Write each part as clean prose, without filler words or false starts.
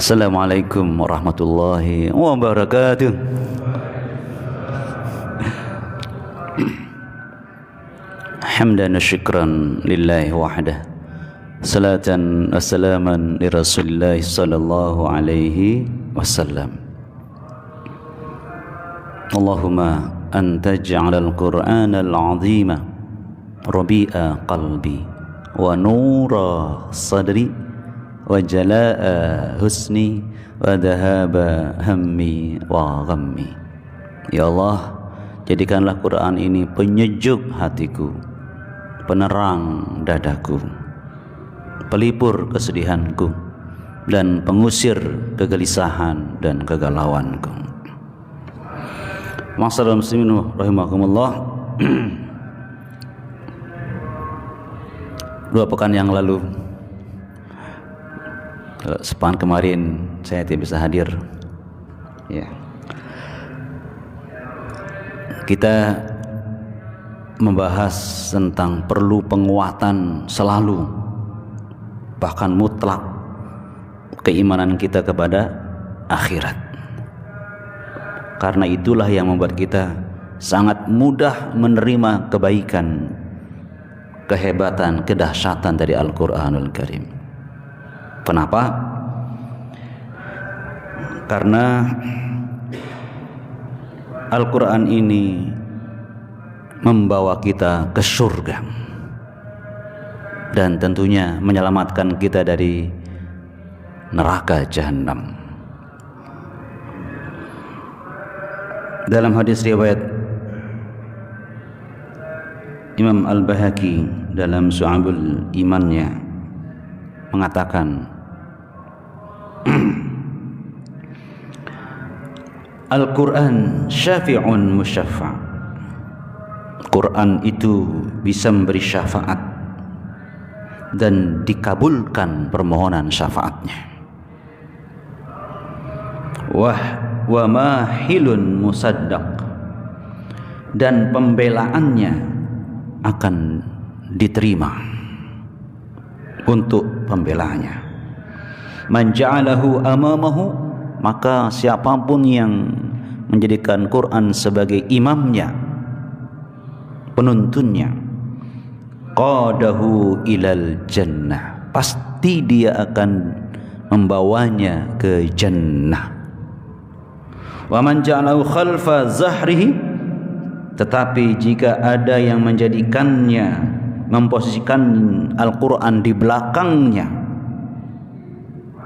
Assalamualaikum warahmatullahi wabarakatuh. Hamdan wa syukran lillahi wahdah, salatan wassalaman li Rasulillah sallallahu alaihi wasallam. Allahumma anta ja'alal Qur'anal 'azima rabi'a qalbi wa nura sadri wa jalaa husni wa dhahaba hammi wa ghammi. Ya Allah, jadikanlah Quran ini penyejuk hatiku, penerang dadaku, pelipur kesedihanku, dan pengusir kegelisahan dan kegalauanku. Ma'asyiral muslimin rahimakumullah. 2 pekan yang lalu, sepekan kemarin saya tidak bisa hadir. Ya. Kita membahas tentang perlu penguatan selalu, bahkan mutlak, keimanan kita kepada akhirat. Karena itulah yang membuat kita sangat mudah menerima kebaikan, kehebatan, kedahsyatan dari Al-Quranul Karim. Kenapa? Karena Al-Quran ini membawa kita ke surga dan tentunya menyelamatkan kita dari neraka jahanam. Dalam hadis riwayat Imam Al-Bahaqi dalam Syu'abul Imannya mengatakan, Al-Quran syafi'un musyaffa'. Quran itu bisa memberi syafaat dan dikabulkan permohonan syafaatnya. Wa mahilun musaddaq, dan pembelaannya akan diterima untuk pembelanya. Man ja'alahu amamahu, maka siapapun yang menjadikan Quran sebagai imamnya, penuntunnya, qadahu ilal jannah, pasti dia akan membawanya ke jannah. Wa man ja'alahu khalfa zahrihi, tetapi jika ada yang menjadikannya, memposisikan Al-Quran di belakangnya,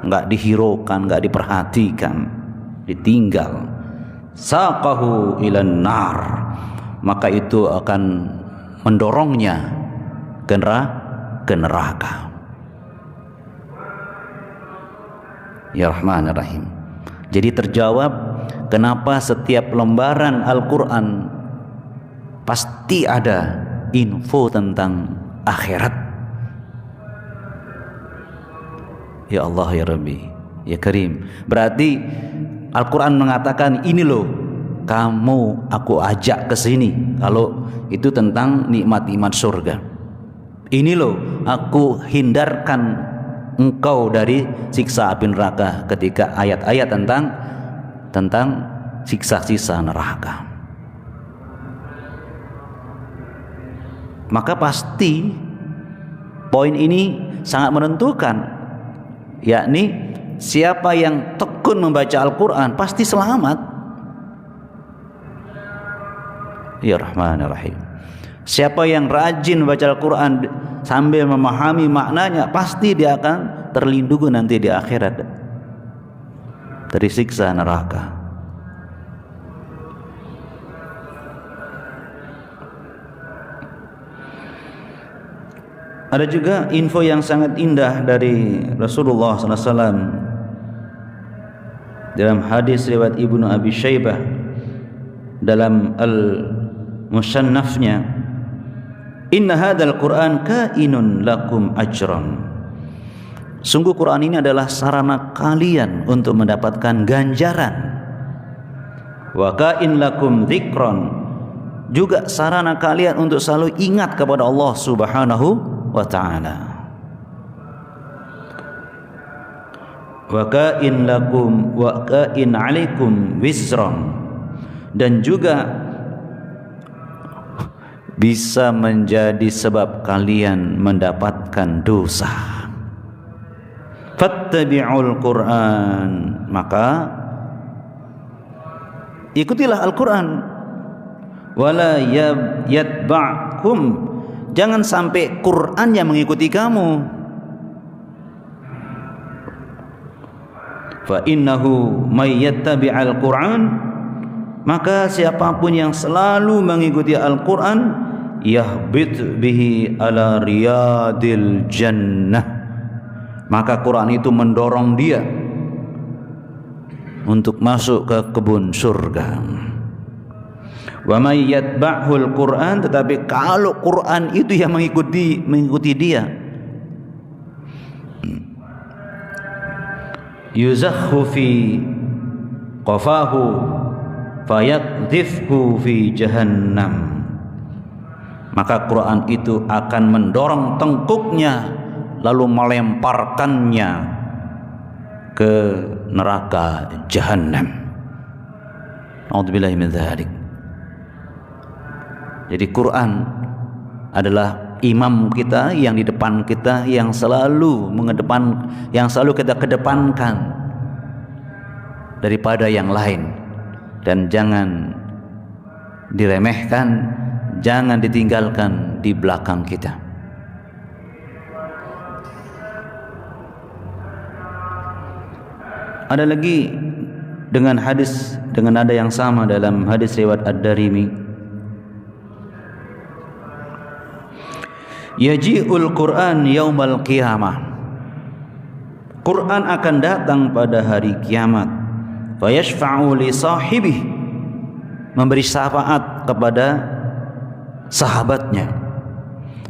enggak dihiraukan, enggak diperhatikan, ditinggal, saqahu ilan nar, maka itu akan mendorongnya ke neraka. Ya Rahman Rahim. Jadi terjawab kenapa setiap lembaran Al-Quran pasti ada info tentang akhirat. Ya Allah, ya Rabbi, ya Karim. Berarti Al-Quran mengatakan, ini loh kamu aku ajak ke sini kalau itu tentang nikmat-nikmat surga. Ini loh aku hindarkan engkau dari siksa api neraka, ketika ayat-ayat tentang siksa-siksa neraka. Maka pasti poin ini sangat menentukan, yakni siapa yang tekun membaca Al-Quran pasti selamat. Ya Rahman Rahim. Siapa yang rajin membaca Al-Quran sambil memahami maknanya, pasti dia akan terlindungi nanti di akhirat dari siksa neraka. Ada juga info yang sangat indah dari Rasulullah SAW dalam hadis riwayat Ibnu Abi Syaibah dalam Al-Musannafnya, inna hadzal Qur'an kainun lakum ajran. Sungguh Quran ini adalah sarana kalian untuk mendapatkan ganjaran. Wa kain lakum dzikron, juga sarana kalian untuk selalu ingat kepada Allah Subhanahu wa ta'ala. wa ka'in lakum wa ka'in 'alaikum wizran, dan juga bisa menjadi sebab kalian mendapatkan dosa. Fattabi'ul Qur'an, maka ikutilah Al-Qur'an. Wala yatba'kum, jangan sampai Qur'an yang mengikuti kamu. Fa innahu may yattabi'al Qur'an, maka siapapun yang selalu mengikuti Al-Qur'an, yahbit bihi ala riyadil jannah, maka Quran itu mendorong dia untuk masuk ke kebun surga. Wa may yatba'hul Qur'an, tetapi kalau Quran itu yang mengikuti dia, yuzakhu fi qafahu fayaqdhifhu fi jahannam, maka Quran itu akan mendorong tengkuknya lalu melemparkannya ke neraka Jahannam. A'udzubillahi min dzalik. Jadi Quran adalah imam kita yang di depan kita, yang selalu kita kedepankan daripada yang lain, dan jangan diremehkan, jangan ditinggalkan di belakang kita. Ada lagi dengan hadis dengan nada yang sama dalam hadis riwayat Ad-Darimi, yaji'ul Qur'an yaumal qiyamah, Quran akan datang pada hari kiamat, fayashfa'u li sahibih, memberi syafaat kepada sahabatnya,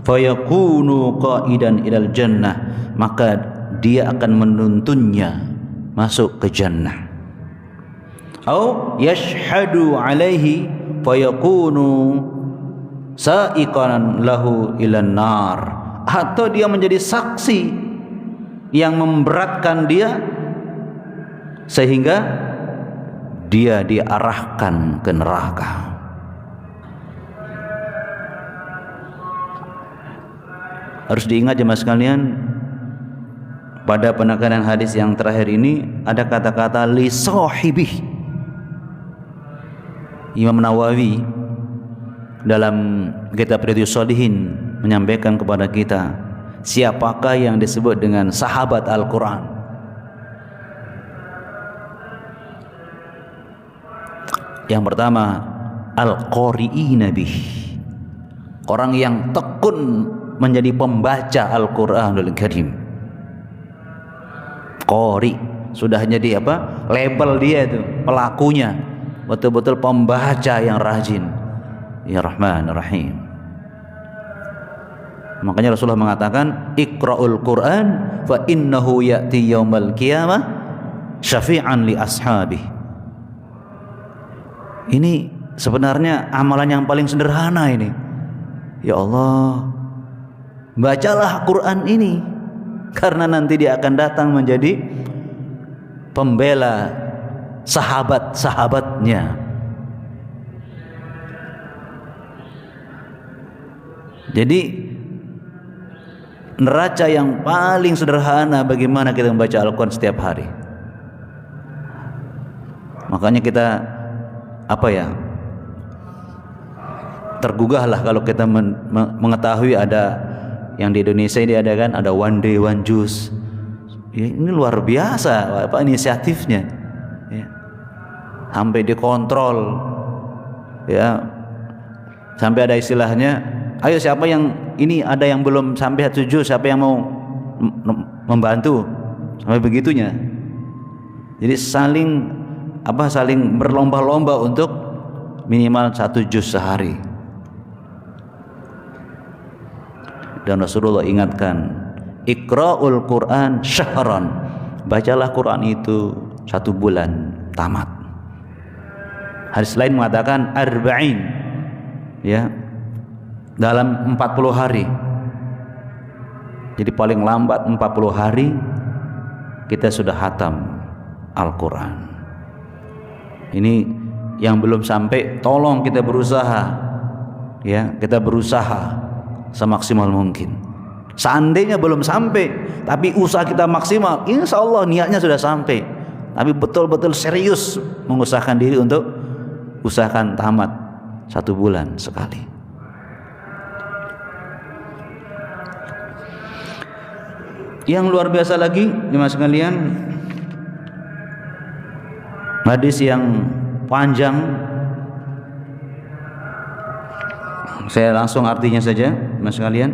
fayakunu qaidan ilal jannah, maka dia akan menuntunnya masuk ke jannah. Au yashhadu alaihi fayakunu sa'iqan lahu ilan nar, atau dia menjadi saksi yang memberatkan dia sehingga dia diarahkan ke neraka. Harus diingat jemaah sekalian, pada penekanan hadis yang terakhir ini ada kata-kata li sahibih. Imam Nawawi dalam kitab Riyadhus Shalihin menyampaikan kepada kita siapakah yang disebut dengan sahabat Al-Quran. Yang pertama, al-qari'ina bih, orang yang tekun menjadi pembaca Al-Quranul Karim. Qari sudah jadi apa? Label dia itu, pelakunya betul-betul pembaca yang rajin. Ya Rahman Rahim. Makanya Rasulullah mengatakan Iqra'ul Quran fa innahu ya'ti yaumal qiyamah syafi'an li ashabih. Ini sebenarnya amalan yang paling sederhana ini. Ya Allah, bacalah Quran ini, karena nanti dia akan datang menjadi pembela sahabat-sahabatnya. Jadi neraca yang paling sederhana bagaimana kita membaca Al-Quran setiap hari. Makanya kita tergugahlah kalau kita mengetahui ada yang di Indonesia ini ada kan, ada one day one juice. Ya, ini luar biasa inisiatifnya. Ya. Sampai dikontrol, ya, sampai ada istilahnya, ayo siapa yang ini ada yang belum sampai 7, siapa yang mau membantu, sampai begitunya. Jadi saling berlomba-lomba untuk minimal 1 juz sehari. Dan Rasulullah ingatkan, Iqra'ul Quran syahran, bacalah Quran itu 1 bulan tamat. Hadis lain mengatakan arba'in, ya, dalam 40 hari. Jadi paling lambat 40 hari kita sudah hatam Al-Quran. Ini yang belum sampai, tolong kita berusaha, ya, kita berusaha semaksimal mungkin. Seandainya belum sampai, tapi usaha kita maksimal, insya Allah niatnya sudah sampai. Tapi betul-betul serius mengusahakan diri untuk usahakan tamat 1 bulan sekali. Yang luar biasa lagi, jemaah sekalian, hadis yang panjang, saya langsung artinya saja, jemaah sekalian.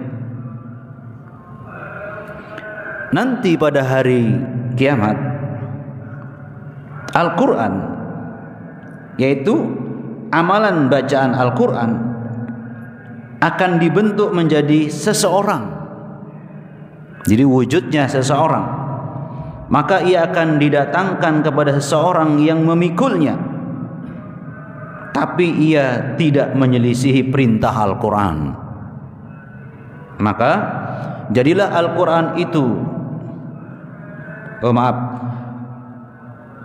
Nanti pada hari kiamat, Al-Quran, yaitu amalan bacaan Al-Quran, akan dibentuk menjadi seseorang. Jadi wujudnya seseorang, maka ia akan didatangkan kepada seseorang yang memikulnya, tapi ia tidak menyelisihi perintah Al-Quran. Maka jadilah Al-Quran itu,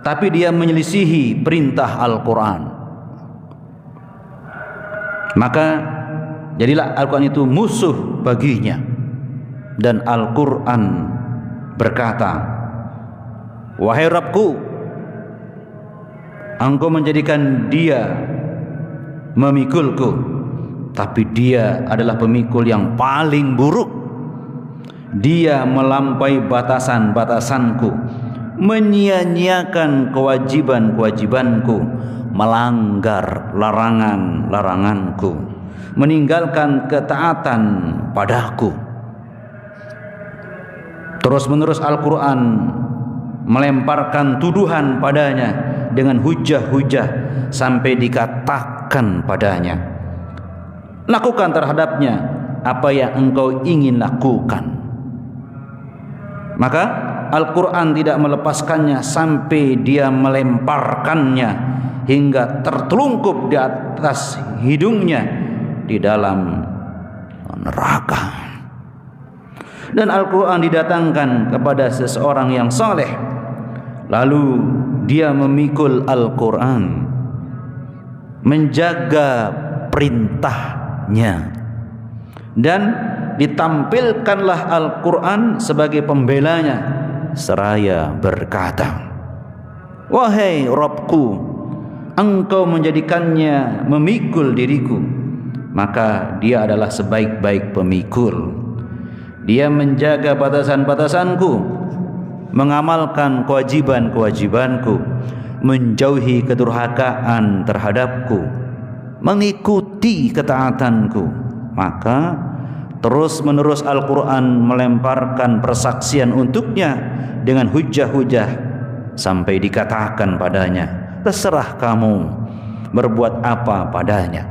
tapi dia menyelisihi perintah Al-Quran, maka jadilah Al-Quran itu musuh baginya. Dan Al-Quran berkata, wahai Rabbku, Engkau menjadikan dia memikulku, tapi dia adalah pemikul yang paling buruk. Dia melampaui batasan-batasanku, menyia-nyiakan kewajiban-kewajibanku, melanggar larangan-laranganku, meninggalkan ketaatan padaku. Terus-menerus Al-Quran melemparkan tuduhan padanya dengan hujah-hujah sampai dikatakan padanya, lakukan terhadapnya apa yang engkau ingin lakukan. Maka Al-Quran tidak melepaskannya sampai dia melemparkannya hingga tertelungkup di atas hidungnya di dalam neraka. Dan Al-Quran didatangkan kepada seseorang yang saleh, lalu dia memikul Al-Quran, menjaga perintahnya, dan ditampilkanlah Al-Quran sebagai pembelanya, seraya berkata, wahai Rabbku, Engkau menjadikannya memikul diriku, maka dia adalah sebaik-baik pemikul. Dia menjaga batasan-batasanku, mengamalkan kewajiban-kewajibanku, menjauhi kedurhakaan terhadapku, mengikuti ketaatanku. Maka terus-menerus Al-Quran melemparkan persaksian untuknya dengan hujah-hujah sampai dikatakan padanya, terserah kamu berbuat apa padanya.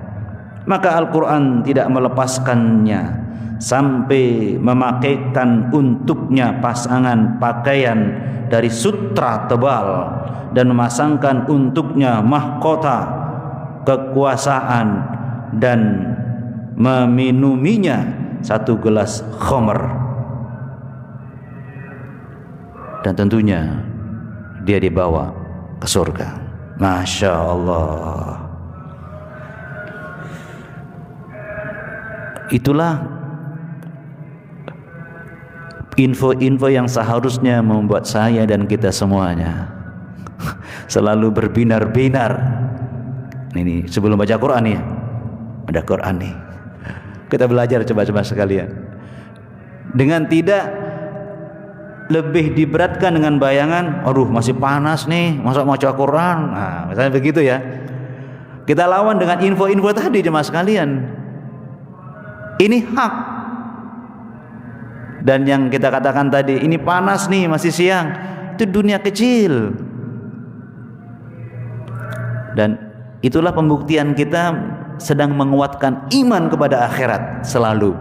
Maka Al-Quran tidak melepaskannya sampai memakaikan untuknya pasangan pakaian dari sutra tebal dan memasangkan untuknya mahkota kekuasaan dan meminuminya 1 gelas khamr. Dan tentunya dia dibawa ke surga. Masya Allah. Itulah info-info yang seharusnya membuat saya dan kita semuanya selalu berbinar-binar. Ini sebelum baca Quran ya, ada Quran nih, kita belajar coba-coba sekalian, dengan tidak lebih diberatkan dengan bayangan, aduh masih panas nih, masa mau baca Quran, nah misalnya begitu ya. Kita lawan dengan info-info tadi jemaah sekalian, ini hak. Dan yang kita katakan tadi, ini panas nih, masih siang, itu dunia kecil. Dan itulah pembuktian kita sedang menguatkan iman kepada akhirat selalu.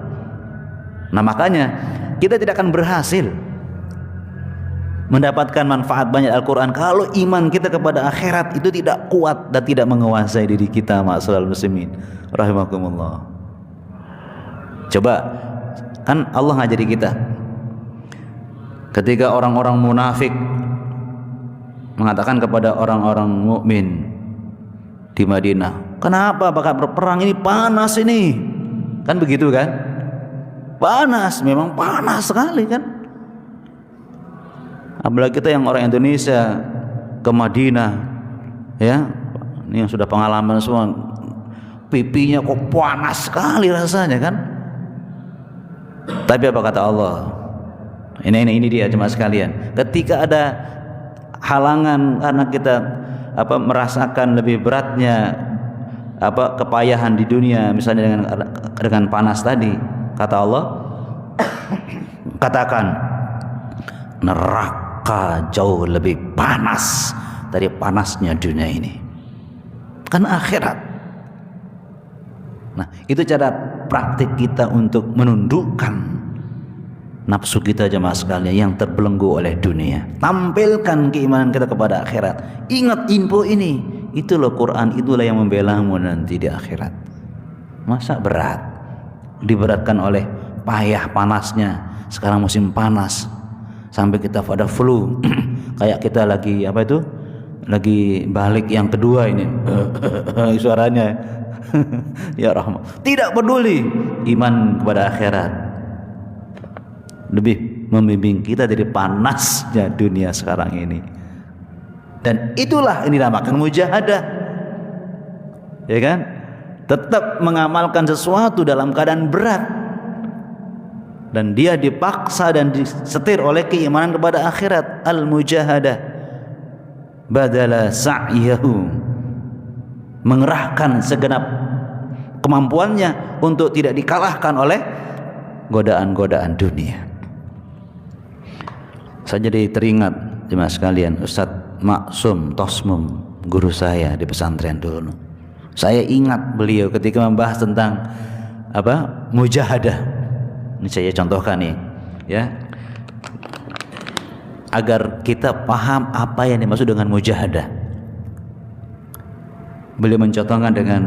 Nah makanya kita tidak akan berhasil mendapatkan manfaat banyak Al-Quran kalau iman kita kepada akhirat itu tidak kuat dan tidak menguasai diri kita. Ma'asyiral muslimin rahimakumullah. Coba, kan Allah ngajari kita, ketika orang-orang munafik mengatakan kepada orang-orang mukmin di Madinah, kenapa bakal berperang, ini panas ini, kan begitu kan? Panas, memang panas sekali kan? Apalagi kita yang orang Indonesia ke Madinah, ya, ini yang sudah pengalaman semua, pipinya kok panas sekali rasanya kan? Tapi apa kata Allah? Ini dia jemaah sekalian. Ketika ada halangan karena kita merasakan lebih beratnya kepayahan di dunia, misalnya dengan panas tadi, kata Allah, katakan neraka jauh lebih panas dari panasnya dunia ini, kan akhirat. Nah, itu cara praktik kita untuk menundukkan nafsu kita jemaah sekalian yang terbelenggu oleh dunia. Tampilkan keimanan kita kepada akhirat. Ingat info ini. Itu loh Quran, itulah yang membelamu nanti di akhirat. Masa berat? Diberatkan oleh payah panasnya. Sekarang musim panas, sampai kita pada flu. Kayak kita lagi lagi balik yang kedua ini. Suaranya ya rahmat. Tidak peduli, iman kepada akhirat lebih membimbing kita dari panasnya dunia sekarang ini. Dan itulah ini dinamakan mujahadah, ya kan? Tetap mengamalkan sesuatu dalam keadaan berat, dan dia dipaksa dan disetir oleh keimanan kepada akhirat. Al-mujahadah badala sa'yahu, mengerahkan segenap kemampuannya untuk tidak dikalahkan oleh godaan-godaan dunia. Saya jadi teringat jemaah sekalian, Ustadz Maksum Tosmum, guru saya di pesantren dulu. Saya ingat beliau ketika membahas tentang mujahadah. Ini saya contohkan nih, ya, agar kita paham apa yang dimaksud dengan mujahadah. Beliau mencontohkan dengan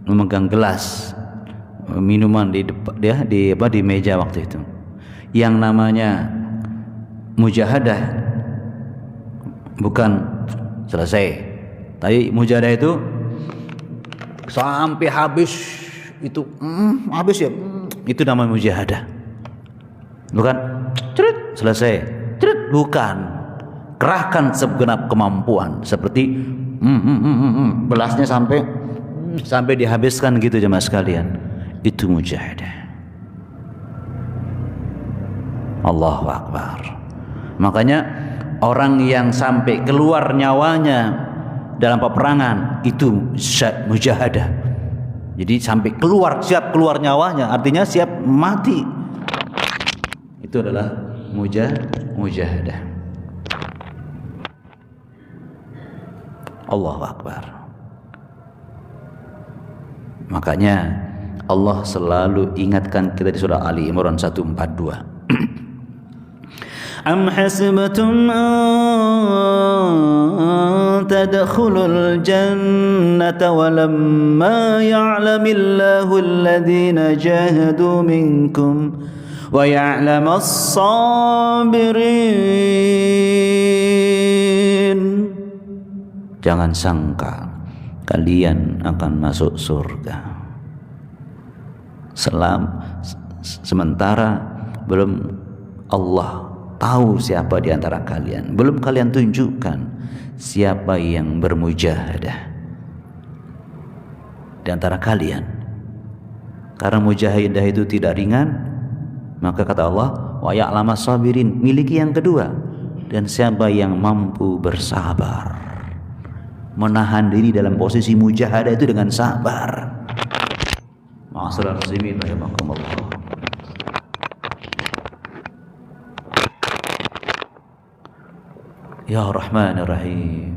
memegang gelas minuman di meja waktu itu. Yang namanya mujahadah bukan selesai, tapi mujahadah itu sampai habis itu, habis ya, itu namanya mujahadah. Bukan selesai, bukan. Kerahkan segenap kemampuan, seperti belasnya sampai dihabiskan gitu jemaah sekalian. Itu mujahadah. Allahu Akbar. Makanya orang yang sampai keluar nyawanya dalam peperangan itu mujahadah. Jadi sampai siap keluar nyawanya, artinya siap mati. Itu adalah mujahadah. Allahu Akbar. Makanya Allah selalu ingatkan kita di surah Ali Imran 142. Am hasibtum an tadkhulul jannata walamma ya'lamillahu alladhina jahadu minkum wa ya'lamas sabirin. Jangan sangka kalian akan masuk surga sementara belum Allah tahu siapa di antara kalian, belum kalian tunjukkan siapa yang bermujahadah di antara kalian. Karena mujahadah itu tidak ringan, maka kata Allah, wa ya'lamas sabirin, miliki yang kedua, dan siapa yang mampu bersabar, menahan diri dalam posisi mujahadah itu dengan sabar. Ma'asyiral muslimin rahimakumullah. Ya Rahmanir Rahim.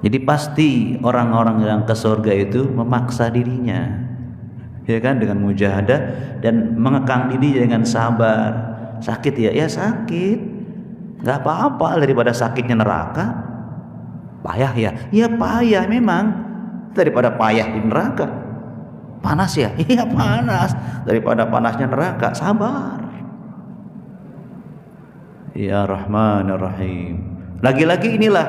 Jadi pasti orang-orang yang ke surga itu memaksa dirinya, ya kan, dengan mujahadah dan mengekang diri dengan sabar. Sakit ya sakit, nggak apa-apa daripada sakitnya neraka. Payah ya payah memang, daripada payah di neraka. Panas ya panas, daripada panasnya neraka. Sabar. Ya Rahmanir Rahim. Lagi-lagi inilah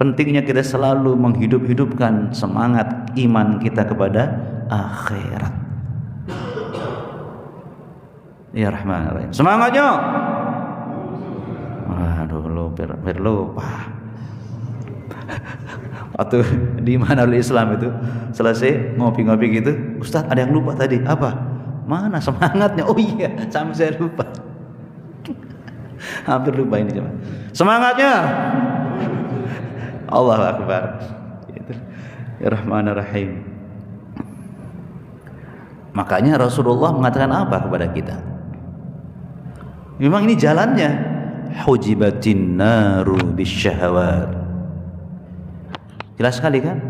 pentingnya kita selalu menghidup-hidupkan semangat iman kita kepada akhirat. Ya Rahmanir Rahim. Semangatnya. Aduh, lupa. Waktu di Manarul Islam itu selesai ngopi-ngopi gitu, Ustaz ada yang lupa tadi. Apa? Mana semangatnya? Oh iya, sampai saya lupa. Hampir lupa ini coba. Semangatnya. Allahu Akbar. Ya Rahmanir Rahim. Makanya Rasulullah mengatakan apa kepada kita? Memang ini jalannya. Hujibatin naru bisyahawat. Jelas sekali kan?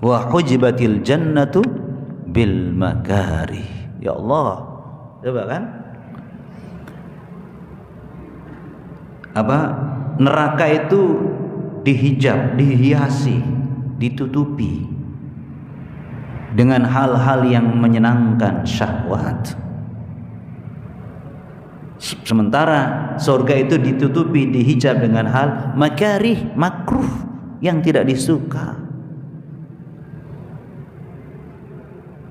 Wa hujibatil jannatu bil makarih. Ya Allah. Coba kan? Apa? Neraka itu dihijab, dihiasi, ditutupi dengan hal-hal yang menyenangkan syahwat. Sementara surga itu ditutupi, dihijab dengan hal makarih, makruh, yang tidak disuka.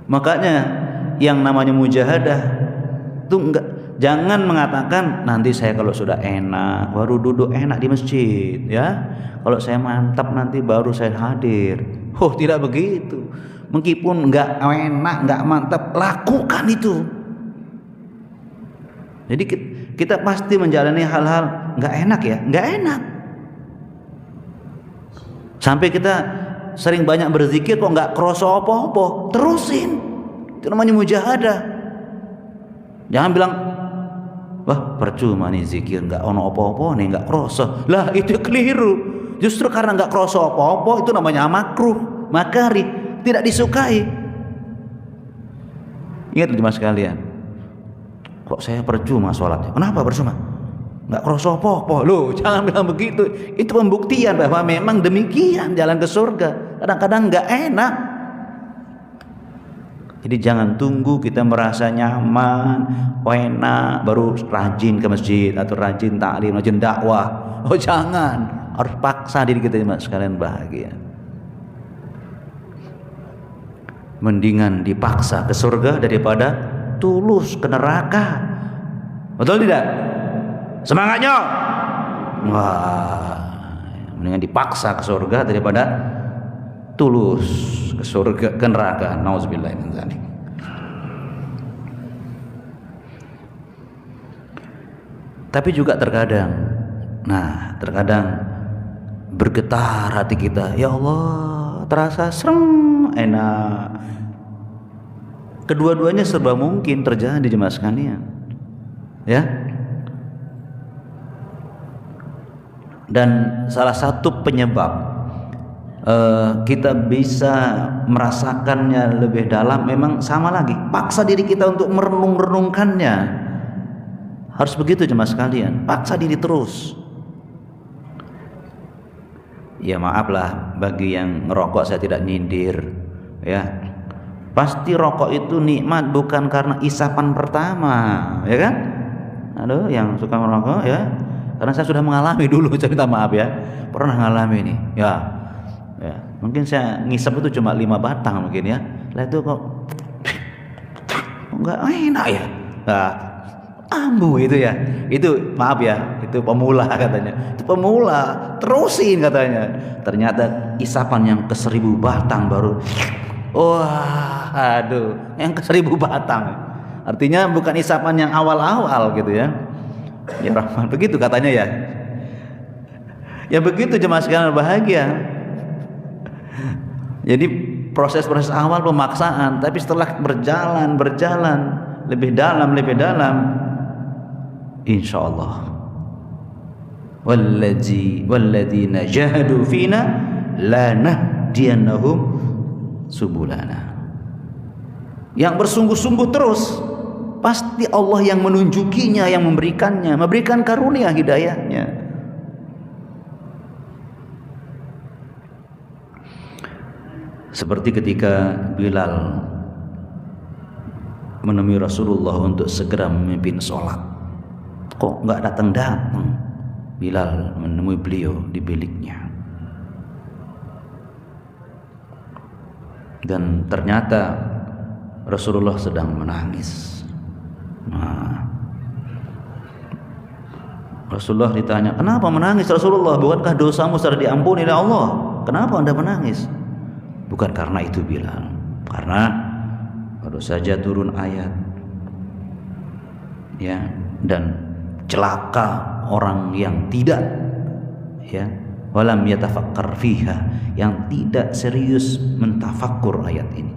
Makanya yang namanya mujahadah itu jangan mengatakan nanti saya kalau sudah enak baru duduk enak di masjid, ya. Kalau saya mantap nanti baru saya hadir. Oh, tidak begitu. Meskipun enggak enak, enggak mantap, lakukan itu. Jadi kita pasti menjalani hal-hal enggak enak ya, enggak enak. Sampai kita sering banyak berzikir kok enggak kroso apa-apa, terusin. Itu namanya mujahadah. Jangan bilang, wah percuma nih zikir enggak ono apa-apa nih, enggak kroso. Lah itu keliru. Justru karena enggak kroso apa-apa itu namanya makruh, makarih, tidak disukai. Ingat jemaah sekalian. Kok saya percuma sholatnya? Kenapa percuma? Enggak kroso apa-apa. Loh, jangan bilang begitu. Itu pembuktian bahwa memang demikian jalan ke surga. Kadang-kadang enggak enak. Jadi jangan tunggu kita merasa nyaman, enak baru rajin ke masjid atau rajin taklim, rajin dakwah. Oh jangan, harus paksa diri kita sekalian bahagia. Mendingan dipaksa ke surga daripada tulus ke neraka. Betul tidak? Semangatnya. Wah, mendingan dipaksa ke surga daripada tulus ke surga, ke neraka. Nauzubillah min dzalik. Tapi juga terkadang bergetar hati kita. Ya Allah, terasa serem, enak. Kedua-duanya serba mungkin terjadi jemaah sekalian. Ya. Dan salah satu penyebab kita bisa merasakannya lebih dalam memang sama lagi, paksa diri kita untuk merenung-renungkannya. Harus begitu jemaah sekalian, paksa diri terus. Ya maaflah bagi yang ngerokok, saya tidak nyindir, ya. Pasti rokok itu nikmat bukan karena isapan pertama, ya kan? Aduh, yang suka merokok ya, karena saya sudah mengalami dulu, saya minta maaf ya, pernah mengalami ini, ya. Mungkin saya ngisap itu cuma 5 batang mungkin ya. Lah itu kok enggak enak ya. Nah, ambu itu ya. Itu maaf ya, itu pemula katanya. Itu pemula, terusin katanya. Ternyata isapan yang ke 1000 batang baru. Wah, aduh, yang ke 1000 batang. Artinya bukan isapan yang awal-awal gitu ya. Ya Rahman, begitu katanya ya. Ya begitu jemaah sekalian bahagia. Jadi proses-proses awal pemaksaan, tapi setelah berjalan lebih dalam, insyaallah walladzina jahadu fina lanahdiyannahum subulana. Yang bersungguh-sungguh terus pasti Allah yang menunjukinya, yang memberikan karunia hidayahnya. Seperti ketika Bilal menemui Rasulullah untuk segera memimpin sholat. kok nggak datang-datang. Bilal menemui beliau di biliknya, dan ternyata Rasulullah sedang menangis. Rasulullah ditanya, kenapa menangis Rasulullah? Bukankah dosamu sudah diampuni oleh Allah? Kenapa Anda menangis? Bukan karena itu Bilal, karena baru saja turun ayat, ya, dan celaka orang yang tidak, ya, walam yatafakkar fiha, yang tidak serius mentafakkur ayat ini.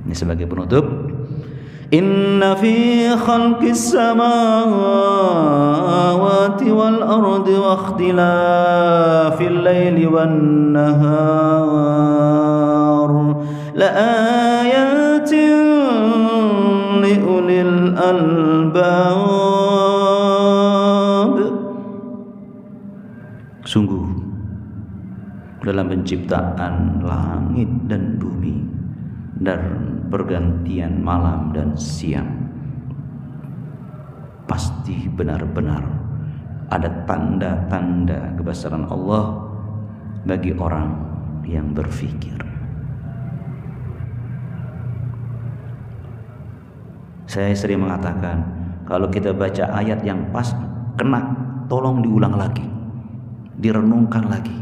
Ini sebagai penutup. Inna fi khalqis samawati wal ardi wa ikhtilafil laili wan nahar la ayatin li ulil albab. Sungguh dalam penciptaan langit dan bumi dan pergantian malam dan siang, pasti benar-benar ada tanda-tanda kebesaran Allah bagi orang yang berfikir. Saya sering mengatakan, kalau kita baca ayat yang pas kena, tolong diulang lagi, direnungkan lagi,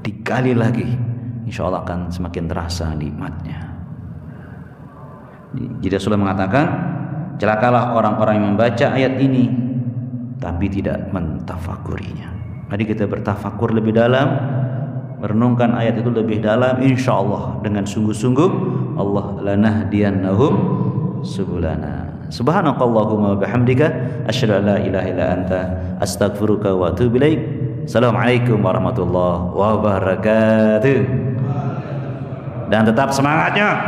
dikali lagi, insya Allah akan semakin terasa nikmatnya. Jadi Rasulullah mengatakan, celakalah orang-orang yang membaca ayat ini tapi tidak mentafakurinya. Mari kita bertafakur lebih dalam, merenungkan ayat itu lebih dalam, insya Allah dengan sungguh-sungguh Allah lanahdiyannahum subulana. Subhanakallahumma bihamdika asyhadu an la ilaha illa anta astaghfiruka wa atubu ilaik. Assalamualaikum warahmatullahi wabarakatuh. Dan tetap semangatnya.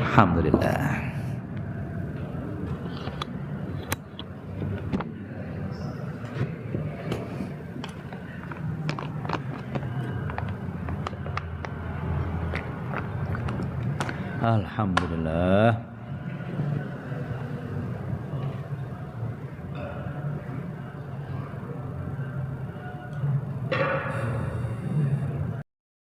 Alhamdulillah. Alhamdulillah.